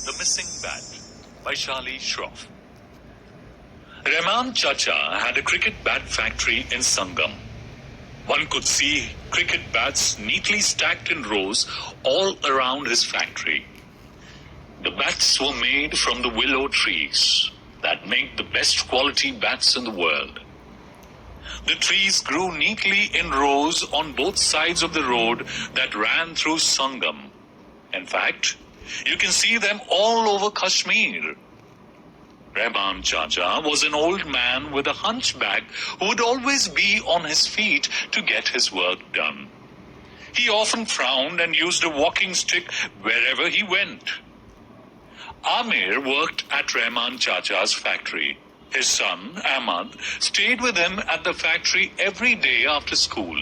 The Missing Bat by Shali Shroff. Rahman Chacha had a cricket bat factory in Sangam. One could see cricket bats neatly stacked in rows all around his factory. The bats were made from the willow trees that make the best quality bats in the world. The trees grew neatly in rows on both sides of the road that ran through Sangam. In fact, you can see them all over Kashmir. Rahman Chacha was an old man with a hunchback who would always be on his feet to get his work done. He often frowned and used a walking stick wherever he went. Amir worked at Rahman Chacha's factory. His son, Ahmad, stayed with him at the factory every day after school.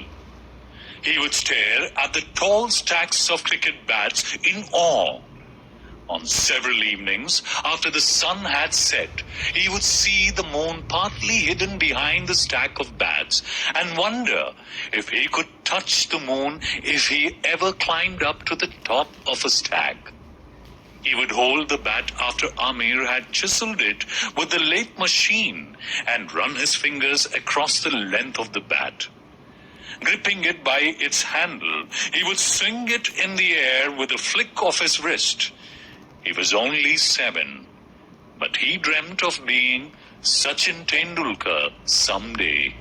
He would stare at the tall stacks of cricket bats in awe. On several evenings, after the sun had set, he would see the moon partly hidden behind the stack of bats and wonder if he could touch the moon if he ever climbed up to the top of a stack. He would hold the bat after Amir had chiseled it with the lathe machine and run his fingers across the length of the bat. Gripping it by its handle, he would swing it in the air with a flick of his wrist. He was only 7, but he dreamt of being Sachin Tendulkar someday.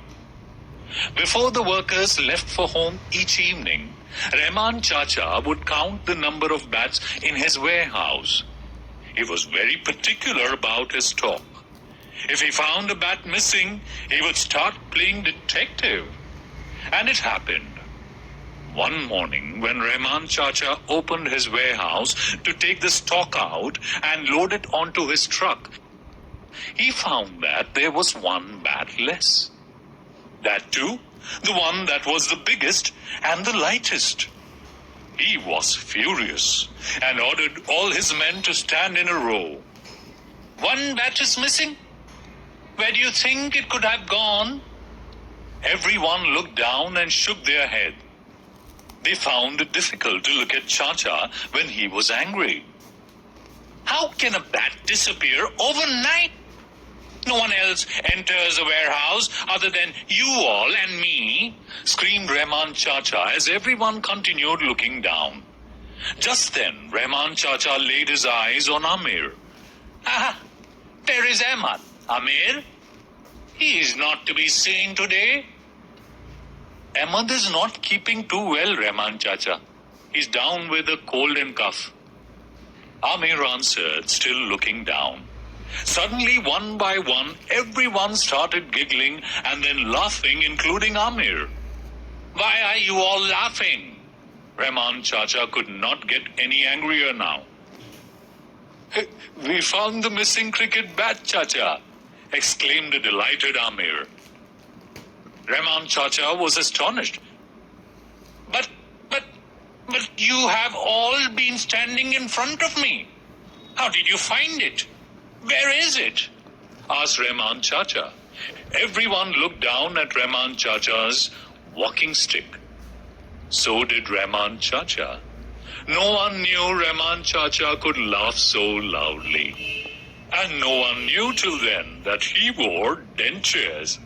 Before the workers left for home each evening, Rahman Chacha would count the number of bats in his warehouse. He was very particular about his stock. If he found a bat missing, he would start playing detective. And it happened. One morning, when Rahman Chacha opened his warehouse to take the stock out and load it onto his truck, he found that there was one bat less. That too, the one that was the biggest and the lightest. He was furious and ordered all his men to stand in a row. "One bat is missing? Where do you think it could have gone?" Everyone looked down and shook their head. They found it difficult to look at Chacha when he was angry. "How can a bat disappear overnight? No one else enters a warehouse other than you all and me," screamed Rahman Chacha as everyone continued looking down. Just then, Rahman Chacha laid his eyes on Amir. "Ah, there is Ahmad. Amir, he is not to be seen today." "Ahmad is not keeping too well, Rahman Chacha. He's down with a cold and cough." Amir answered, still looking down. Suddenly, one by one, everyone started giggling and then laughing, including Amir. "Why are you all laughing?" Rahman Chacha could not get any angrier now. "We found the missing cricket bat, Chacha," exclaimed the delighted Amir. Rahman Chacha was astonished. But you have all been standing in front of me. How did you find it? Where is it?" asked Rahman Chacha. Everyone looked down at Rahman Chacha's walking stick. So did Rahman Chacha. No one knew Rahman Chacha could laugh so loudly. And no one knew till then that he wore dentures.